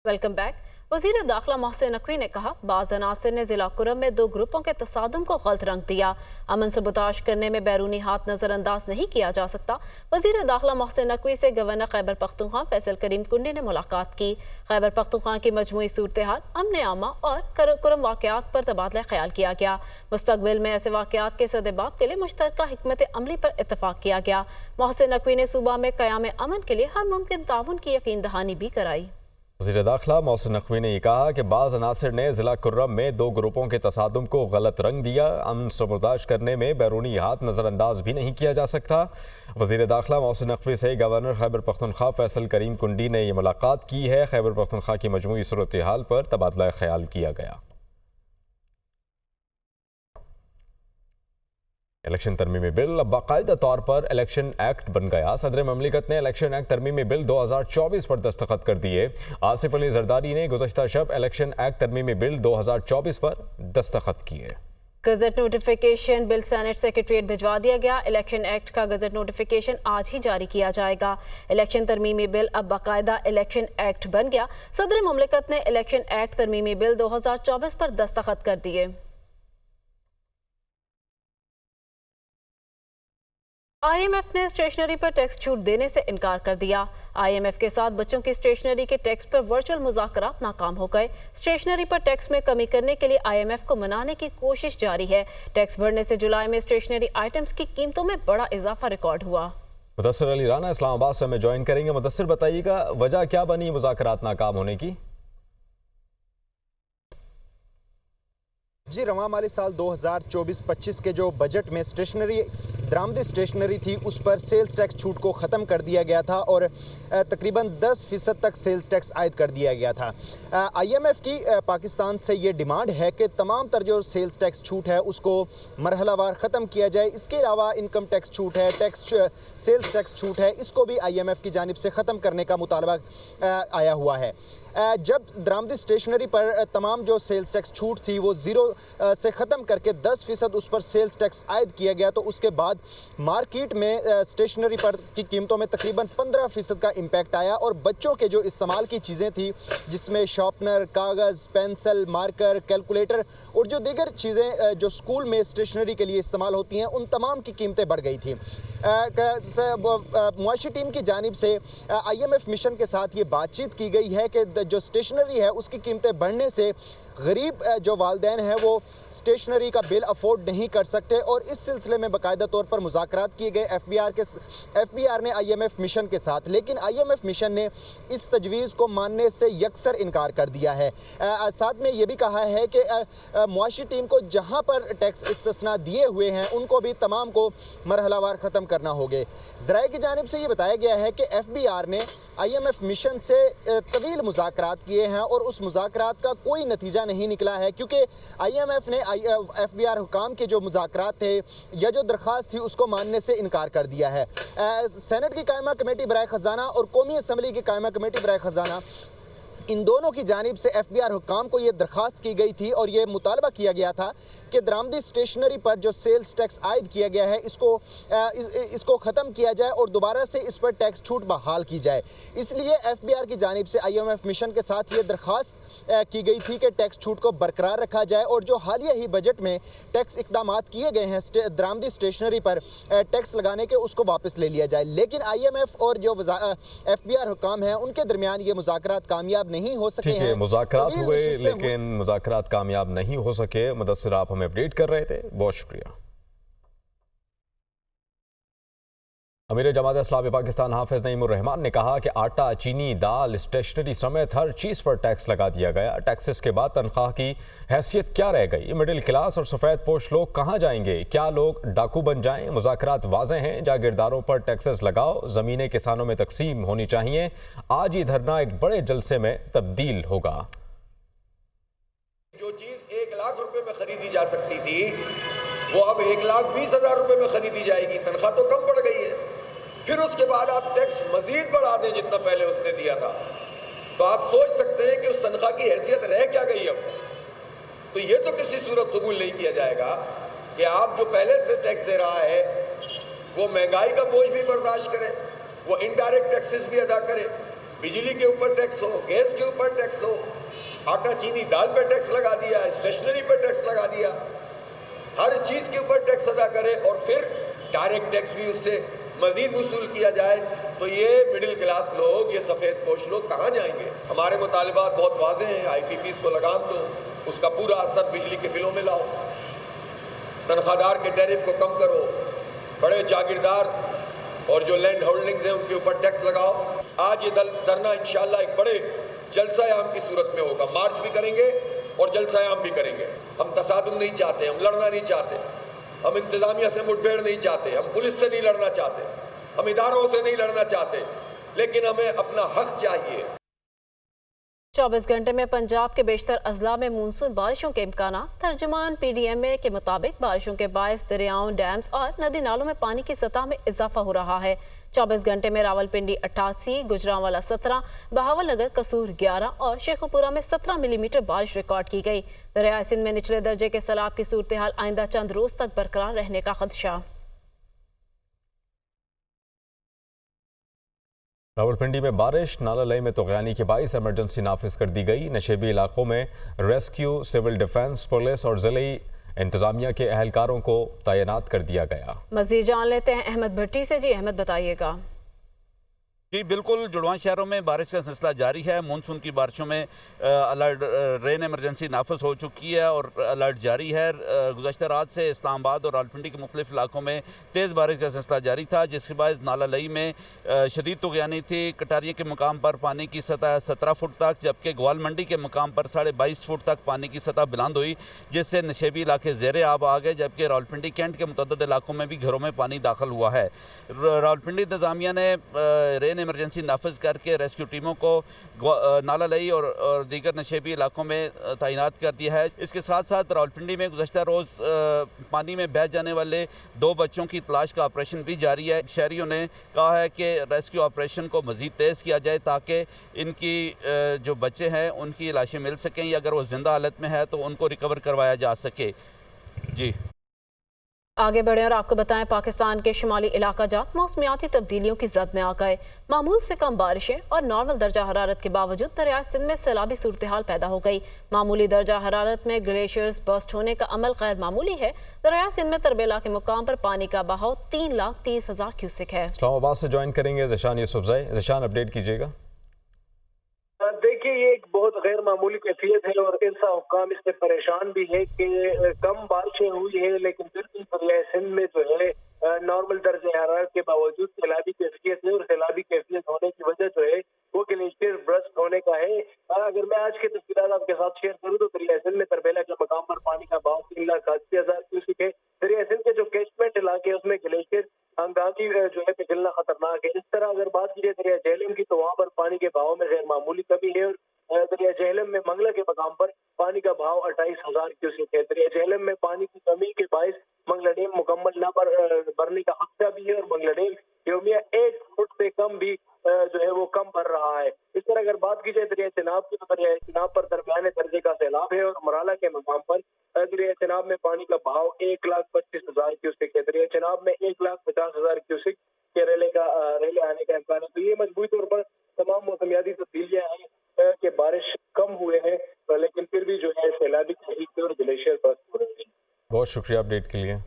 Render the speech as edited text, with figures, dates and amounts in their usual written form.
Welcome back. वज़ीर दाखिला मोहसिन नकवी ने कहा, बाज़ अनासिर ने ज़िला कुरम में 2 ग्रुपों के तसादुम को गलत रंग दिया। अमन सबूताश करने में बैरूनी हाथ नज़रअंदाज नहीं किया जा सकता। वज़ीर दाखिला मोहसिन नकवी से गवर्नर खैबर पख्तूनख्वा फैसल करीम कुंडी ने मुलाकात की। खैबर पख्तूनख्वा की मजमूई सूरत हाल, अमन आमा और कुरम वाक़यात पर तबादला ख्याल किया गया। मुस्तक़बिल में ऐसे वाक़यात के सदेबाब के लिए मुश्तरका हिकमत अमली पर इत्तफाक किया गया। मोहसिन नकवी ने सूबा में क़याम अमन के लिए हर मुमकिन ताउन की यकीन दहानी भी कराई। वज़ीर दाखिला मोहसिन नकवी ने कहा कि बाज़ अनासिर ने ज़िला कुर्रम में 2 ग्रुपों के तसादुम को गलत रंग दिया। अमन से बर्दाश्त करने में बैरूनी हाथ नज़रअंदाज भी नहीं किया जा सकता। वज़ीर दाखिला मोहसिन नकवी से गवर्नर खैबर पख्तूनख्वा फैसल करीम कुंडी ने ये मुलाकात की है। खैबर पख्तूनख्वा की मजमूई सूरत हाल पर तबादला ख्याल किया गया। इलेक्शन तरमीमी बिल अब बाकायदा तौर पर इलेक्शन एक्ट बन गया। सदर ममलिकत ने इलेक्शन एक्ट तरमीमी बिल 2024 पर दस्तखत कर दिए। आसिफ अली जरदारी ने गुज़श्ता शब इलेक्शन एक्ट तरमीमी बिल 2024 पर दस्तखत किए। Gazette notification bell senate secretariat भिजवा दिया गया। इलेक्शन एक्ट का गजट नोटिफिकेशन आज ही जारी किया जाएगा। इलेक्शन तरमीमी बिल अब बाकायदा इलेक्शन एक्ट बन गया। सदर ममलिकत ने इलेक्शन एक्ट तरमीमी बिल 2024 पर दस्तखत कर दिए। IMF ने स्टेशनरी पर टैक्स छूट देने से इनकार कर दिया। IMF के साथ बच्चों की स्टेशनरी के टैक्स पर वर्चुअल मुज़ाकरात नाकाम हो गए। स्टेशनरी पर टैक्स में कमी करने के लिए IMF को मनाने की कोशिश जारी है। टैक्स बढ़ने से जुलाई में स्टेशनरी आइटम्स की कीमतों में बड़ा इजाफा रिकॉर्ड हुआ। मुदस्सिर अली राना इस्लामाबाद से हमें ज्वाइन करेंगे। मुदस्सिर, बताइएगा वजह क्या बनी मुज़ाकरात नाकाम होने की? जी, रवां माली साल 2024-25 के जो बजट में स्टेशनरी दरामदी स्टेशनरी थी उस पर सेल्स टैक्स छूट को ख़त्म कर दिया गया था और तकरीबन 10% तक सेल्स टैक्स आयद कर दिया गया था। IMF की पाकिस्तान से ये डिमांड है कि तमाम तर जो सेल्स टैक्स छूट है उसको मरहलावार ख़त्म किया जाए। इसके अलावा इनकम टैक्स छूट है, सेल्स टैक्स छूट है, इसको भी IMF की जानिब से ख़त्म करने का मुतालबा आया हुआ है। जब दरामदी स्टेशनरी पर तमाम जो सेल्स टैक्स छूट थी वो 0 से ख़त्म करके 10% उस पर सेल्स टैक्स आयद किया गया, तो उसके बाद मार्केट में स्टेशनरी पर की कीमतों में तकरीबन 15% का इम्पैक्ट आया और बच्चों के जो इस्तेमाल की चीज़ें थी जिसमें शार्पनर, कागज़, पेंसिल, मार्कर, कैलकुलेटर और जो दीगर चीज़ें जो स्कूल में स्टेशनरी के लिए इस्तेमाल होती हैं उन तमाम की कीमतें बढ़ गई थी। मुआशी टीम की जानिब से IMF मिशन के साथ ये बातचीत की गई है कि जो स्टेशनरी है उसकी कीमतें बढ़ने से गरीब जो वालिदैन हैं वो स्टेशनरी का बिल अफोर्ड नहीं कर सकते और इस सिलसिले में बाकायदा तौर पर मुज़ाकरात किए गए FBR ने IMF मिशन के साथ, लेकिन IMF मिशन ने इस तजवीज़ को मानने से यकसर इनकार कर दिया है। साथ में ये भी कहा है कि मुआशी टीम को जहाँ पर टैक्स इस्तिस्ना दिए हुए हैं उनको भी तमाम को मरहलावार ख़त्म करना होगे। ज़राए की जानिब से ये बताया गया है कि FBR ने IMF मिशन से तवील मुज़ाकरात किए हैं और उस मुज़ाकरात का कोई नतीजा नहीं निकला है क्योंकि IMF ने FBR हुकाम के जो मुज़ाकरात थे या जो दरख्वास्त थी उसको मानने से इनकार कर दिया है। सेनेट की कायमा कमेटी बराए ख़ज़ाना और कौमी असम्बली की कायमा कमेटी बराए ख़ज़ाना, इन दोनों की जानिब से FBR हुकाम को ये दरख्वास्त की गई थी और ये मुतालबा किया गया था कि दरामदी स्टेशनरी पर जो सेल्स टैक्स आयद किया गया है इसको ख़त्म किया जाए और दोबारा से इस पर टैक्स छूट बहाल की जाए। इसलिए FBR की जानिब से IMF मिशन के साथ ये दरख्वास्त की गई थी कि टैक्स छूट को बरकरार रखा जाए और जो हालिया ही बजट में टैक्स इक़दामात किए गए हैं दरामदी स्टेशनरी पर टैक्स लगाने के उसको वापस ले लिया जाए। लेकिन IMF और जो FBR हुकाम हैं उनके दरमियान ये मुज़ाकरात कामयाब नहीं हो सके हैं। मुज़ाकरात हुए लेकिन मुज़ाकरात कामयाब नहीं हो सके। मुदस्सिर, आप हमें अपडेट कर रहे थे, बहुत शुक्रिया। अमीर जमात इस्लामी पाकिस्तान हाफिज नईमुर रहमान ने कहा कि आटा, चीनी, दाल, स्टेशनरी समेत हर चीज़ पर टैक्स लगा दिया गया। टैक्सेस के बाद तनख्वाह की हैसियत क्या रह गई? मिडिल क्लास और सफ़ेद पोश लोग कहाँ जाएंगे? क्या लोग डाकू बन जाएं? मुज़ाकरात वाज़ेह हैं, जागीरदारों पर टैक्सेस लगाओ, ज़मीनें किसानों में तकसीम होनी चाहिए। आज ये धरना एक बड़े जलसे में तब्दील होगा। जो चीज़ 1 लाख रुपए में खरीदी जा सकती थी वो अब 1,20,000 रुपए में खरीदी जाएगी। तनख्वाह तो कम बढ़ गई है, फिर उसके बाद आप टैक्स मजीद बढ़ा दें जितना पहले उसने दिया था, तो आप सोच सकते हैं कि उस तनख्वाह की हैसियत रह क्या गई अब। तो ये तो किसी सूरत कबूल नहीं किया जाएगा कि आप जो पहले से टैक्स दे रहा है वो महंगाई का बोझ भी बर्दाश्त करे, वो इनडायरेक्ट टैक्सेस भी अदा करे बिजली के ऊपर टैक्स हो, गैस के ऊपर टैक्स हो, आटा चीनी दाल पे टैक्स लगा दिया, स्टेशनरी पे टैक्स लगा दिया, हर चीज़ के ऊपर टैक्स अदा करे और फिर डायरेक्ट टैक्स भी उससे मजीद वसूल किया जाए, तो ये मिडिल क्लास लोग, ये सफ़ेद पोश लोग कहाँ जाएंगे? हमारे मुतालबात बहुत वाज़े हैं, IPPs को लगाम दो, उसका पूरा असर बिजली के बिलों में लाओ, तनख्वाहदार के टैरिफ को कम करो, बड़े जागीरदार और जो लैंड होल्डिंग्स हैं उनके ऊपर टैक्स लगाओ। आज ये धरना इंशाअल्लाह एक बड़े जलसा-ए-आम की सूरत में होगा, मार्च भी करेंगे और जलसा-ए-आम भी करेंगे। हम तसादुम नहीं चाहते, हम लड़ना नहीं चाहते, हम इंतज़ामिया से मुठभेड़ नहीं चाहते, हम पुलिस से नहीं लड़ना चाहते, हम इदारों से नहीं लड़ना चाहते, लेकिन हमें अपना हक चाहिए। 24 घंटे में पंजाब के बेशतर अजला में मानसून बारिशों के इम्कान। तर्जुमान PDMA के मुताबिक बारिशों के बायस दरियाओं, डैम्स और नदी नालों में पानी की सतह में इजाफा हो रहा है। 24 घंटे में रावलपिंडी 88, गुजरांवाला 17, बहावलनगर, कसूर 11 और शेखुपुरा में 17 मिलीमीटर बारिश रिकॉर्ड की गई। दरियाए सिंध में निचले दर्जे के सैलाब की सूरत हाल आइंदा चंद रोज तक बरकरार रहने का खदशा। रावलपिंडी में बारिश, नाला लई में तुग़यानी के बाइस इमरजेंसी नाफिज कर दी गई। नशेबी इलाकों में रेस्क्यू, सिविल डिफेंस, पुलिस और ज़िले इंतजामिया के एहलकारों को तैनात कर दिया गया। मज़ीद जान लेते हैं अहमद भट्टी से। जी अहमद, बताइएगा। जी बिल्कुल, जुड़वां शहरों में बारिश का सिलसिला जारी है। मानसून की बारिशों में अलर्ट, रेन इमरजेंसी नाफिज हो चुकी है और अलर्ट जारी है। गुज़श्ता रात से इस्लामाबाद और रावलपिंडी के मुख्तलिफ इलाकों में तेज़ बारिश का सिलसिला जारी था, जिसके बाद नाला लई में शदीद तुग़यानी थी। कटारिया के मुकाम पर पानी की सतह 17 फुट तक, जबकि ग्वाल मंडी के मुकाम पर 22.5 फुट तक पानी की सतह बुलंद हुई, जिससे नशेबी इलाके ज़ेरे आब आ गए, जबकि रावलपिंडी कैंट के मुतअद्दिद इलाकों में भी घरों में पानी दाखिल हुआ है। रावलपिंडी इंतज़ामिया ने रेन इमरजेंसी नाफिज करके रेस्क्यू टीमों को नाला लई और दीगर नशेबी इलाकों में तैनात कर दिया है। इसके साथ साथ रावलपिंडी में गुज़श्ता रोज़ पानी में बह जाने वाले 2 बच्चों की तलाश का ऑपरेशन भी जारी है। शहरियों ने कहा है कि रेस्क्यू ऑपरेशन को मज़ीद तेज़ किया जाए ताकि इनकी जो बच्चे हैं उनकी लाशें मिल सकें, या अगर वो ज़िंदा हालत में है तो उनको रिकवर करवाया जा सके। जी आगे बढ़े और आपको बताएं, पाकिस्तान के शुमाली इलाका जात मौसमियाती तब्दीलियों की जद में आ गए। मामूल से कम बारिशें और नॉर्मल दर्जा हरारत के बावजूद दरिया सिंध में सैलाबी सूरत हाल पैदा हो गई। मामूली दर्जा हरारत में ग्लेशियर्स बस्ट होने का अमल गैर मामूली है। दरिया सिंध में तरबेला के मुकाम पर पानी का बहाव 3,30,000 क्यूसिक है। इस्लामाबाद से ज्वाइन करेंगे ज़शान यूसुफज़ई। ज़शान, अपडेट कीजिएगा। देखिए, ये एक बहुत गैर मामूली कैफियत है और इंसा हुक्काम इससे परेशान भी है कि कम बारिशें हुई है, लेकिन फिर भी दरिया सिंध में जो है नॉर्मल दर्जे हरारत के बावजूद सैलाबी कैफियत है और सैलाबी कैफियत होने की वजह जो है वो ग्लेशियर ब्रस्ट होने का है। अगर मैं आज की तस्वीर आपके साथ शेयर करूँ तो दरिया सिंध में तरबेला के मकाम पर पानी का बहाव 3,80,000 क्यूसिक है। दरिया सिंध के जो कैचमेंट इलाके उसमें ग्लेशियर हंगामी जो है पिघलना खतरनाक है। इस तरह अगर बात की जाए दरिया झेलम की, तो वहाँ पर पानी के बहाव में गैर मामूली कमी है और दरिया झेलम में मंगला के मकाम पर पानी का बहाव 28,000 क्यूसिक है। दरिया झेलम में पानी की कमी के बायस मंगला डैम मुकम्मल न भरने का खतरा भी है और मंगला डैम योमिया 1 फुट से कम भी जो है वो कम भर रहा है। इस तरह अगर बात की जाए दरिया चिनाब की, तो दरिया चिनाब पर दरमियाने दर्जे का सैलाब है और मराला के मकाम पर दरिया चिनाब में पानी का बहाव 1,25,000 क्यूसिक है। दरिया चिनाब में 1,50,000 क्यूसिक के रेले आने का इम्कान है। तो ये मजबूती तौर पर तमाम मौसमियाती तब्दीलियां हैं कि बारिश कम हुए हैं, लेकिन फिर भी जो है सैलाबी और ग्लेशियर बस्ट हो रहे हैं। बहुत शुक्रिया अपडेट के लिए।